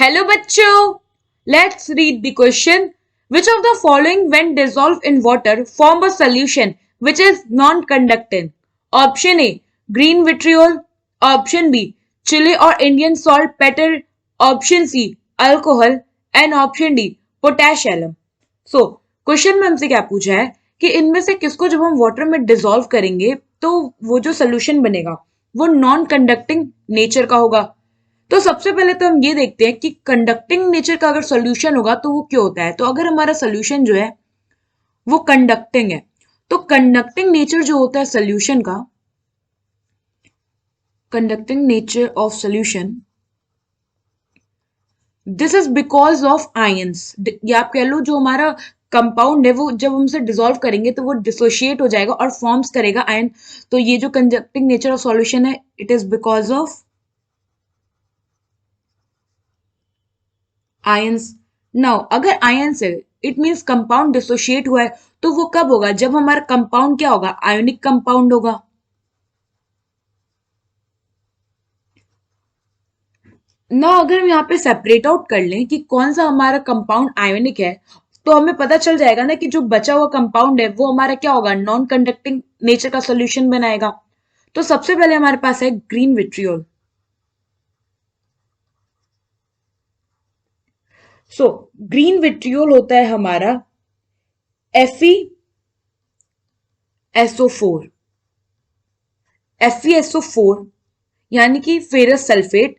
Hello bachcho, let's read the question. Which of the following when dissolved in water form a solution which is non-conducting? Option A, green vitriol. Option B, chili or Indian salt petter. Option C, alcohol. And option D, potash alum. So, question में हमसे क्या पूछा है कि इनमें से किसको जब हम वाटर में डिसॉल्व करेंगे तो वो जो सोल्यूशन बनेगा वो नॉन कंडक्टिंग नेचर का होगा। तो सबसे पहले तो हम ये देखते हैं कि कंडक्टिंग नेचर का अगर सोल्यूशन होगा तो वो क्यों होता है। तो अगर हमारा सोल्यूशन जो है वो कंडक्टिंग है तो कंडक्टिंग नेचर जो होता है सोल्यूशन का, conducting nature of solution, this is because of ions, या आप कह लो जो हमारा कंपाउंड है वो जब हम उसे डिसॉल्व करेंगे तो वो डिसोशिएट हो जाएगा और फॉर्म्स करेगा आयन। तो ये जो कंडक्टिंग नेचर ऑफ सॉल्यूशन है it is because of ions. Now अगर आयंस है इट मीन्स कंपाउंड डिसोशिएट हुआ है तो वो कब होगा, जब हमारा कंपाउंड क्या होगा, आयोनिक कंपाउंड होगा। ना अगर हम यहाँ पे सेपरेट आउट कर लें कि कौन सा हमारा कंपाउंड आयोनिक है तो हमें पता चल जाएगा ना कि जो बचा हुआ कंपाउंड है वो हमारा क्या होगा, नॉन कंडक्टिंग नेचर का सोल्यूशन बनाएगा। तो सबसे पहले हमारे पास है green vitriol. So green vitriol होता है हमारा FeSO4। FeSO4 यानी कि फेरस सल्फेट,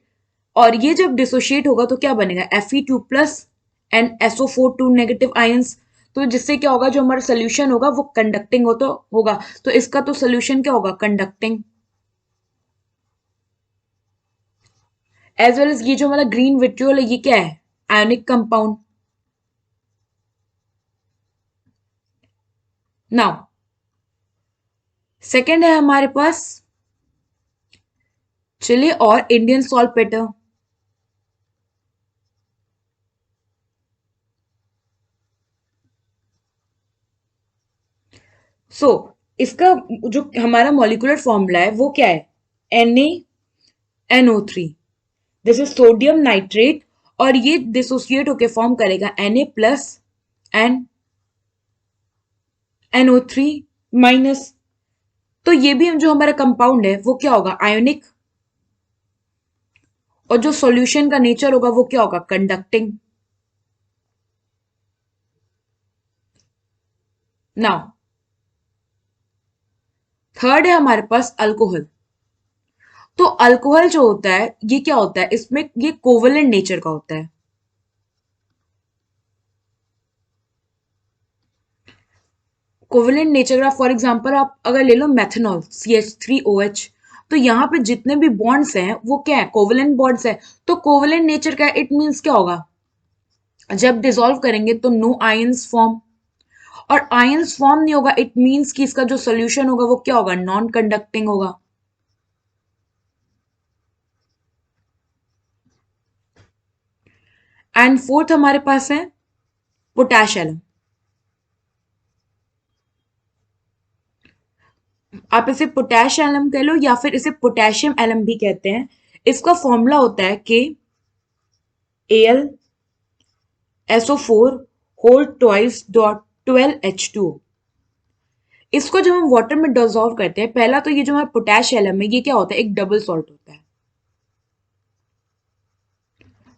और ये जब डिसोशिएट होगा तो क्या बनेगा, Fe2+ and SO4 2 negative ions. तो जिससे क्या होगा, जो हमारा सोल्यूशन होगा वो कंडक्टिंग हो तो होगा। तो इसका तो सोल्यूशन क्या होगा, कंडक्टिंग। एज वेल एज ये जो हमारा ग्रीन विट्रियोल है ये क्या है, आयोनिक कंपाउंड। नाउ सेकेंड है हमारे पास चिली और इंडियन सॉल्टपेटर। सो इसका जो हमारा मॉलिक्यूलर फॉर्मूला है वो क्या है, NaNO3। This is sodium nitrate और ये डिसोसिएट होकर फॉर्म करेगा Na+ एंड NO3-। तो ये भी जो हमारा कंपाउंड है वो क्या होगा, आयोनिक। और जो सॉल्यूशन का नेचर होगा वो क्या होगा, कंडक्टिंग। नाउ थर्ड है हमारे पास अल्कोहल। तो अल्कोहल जो होता है ये क्या होता है, इसमें ये कोवलेंट नेचर का होता है। कोवलेंट नेचर का फॉर एग्जांपल आप अगर ले लो मेथनॉल CH3OH, तो यहाँ पे जितने भी बॉन्ड्स हैं वो क्या है, कोवलेंट बॉन्ड्स है। तो कोवलेंट नेचर का इट मीन्स क्या होगा, जब डिसॉल्व करेंगे तो नो आयंस फॉर्म, और आयंस फॉर्म नहीं होगा इट मीन्स कि इसका जो सोल्यूशन होगा वो क्या होगा, नॉन कंडक्टिंग होगा। एंड फोर्थ हमारे पास है पोटेश एलम। आप इसे पोटेश एलम कह लो या फिर इसे पोटेशियम एलम भी कहते हैं। इसका फॉर्मूला होता है KAlSO4 whole twice dot 12H2। इसको जब हम वाटर में डिसॉल्व करते हैं, पहला तो ये जो हमारा पोटेश एलम है ये क्या होता है, एक डबल सॉल्ट होता है।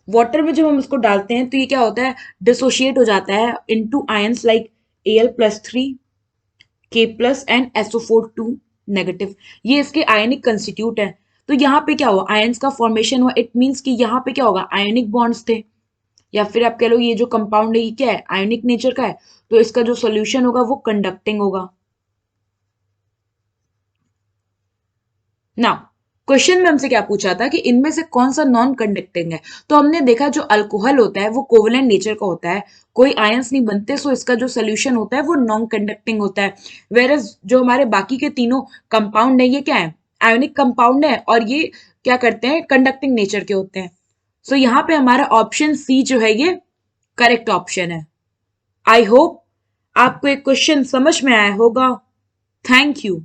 वाटर में जब हम इसको डालते हैं तो ये क्या होता है, डिसोशिएट हो जाता है into ions like Al+3 K+ and SO4 2 negative. ये इसके आयनिक कंस्टिट्यूट है। तो यहाँ पे क्या हुआ, आयंस का फॉर्मेशन हुआ, इट मीन्स कि यहाँ पे क्या होगा, आयनिक बॉन्ड्स थे। या फिर आप कह लो ये जो कंपाउंड है ये क्या है, आयनिक नेचर का है। तो इसका जो सोल्यूशन होगा वो कंडक्टिंग होगा। नाउ क्वेश्चन में हमसे क्या पूछा था कि इनमें से कौन सा नॉन कंडक्टिंग है। तो हमने देखा जो अल्कोहल होता है वो कोवलेंट नेचर का होता है, कोई आयंस नहीं बनते, सो इसका जो सोल्यूशन होता है वो नॉन कंडक्टिंग होता है। वेरस जो हमारे बाकी के तीनों कंपाउंड है ये क्या है, आयोनिक कंपाउंड है, और ये क्या करते हैं, कंडक्टिंग नेचर के होते हैं। सो यहाँ पे हमारा ऑप्शन सी जो है ये करेक्ट ऑप्शन है। आई होप आपको एक क्वेश्चन समझ में आया होगा। Thank you.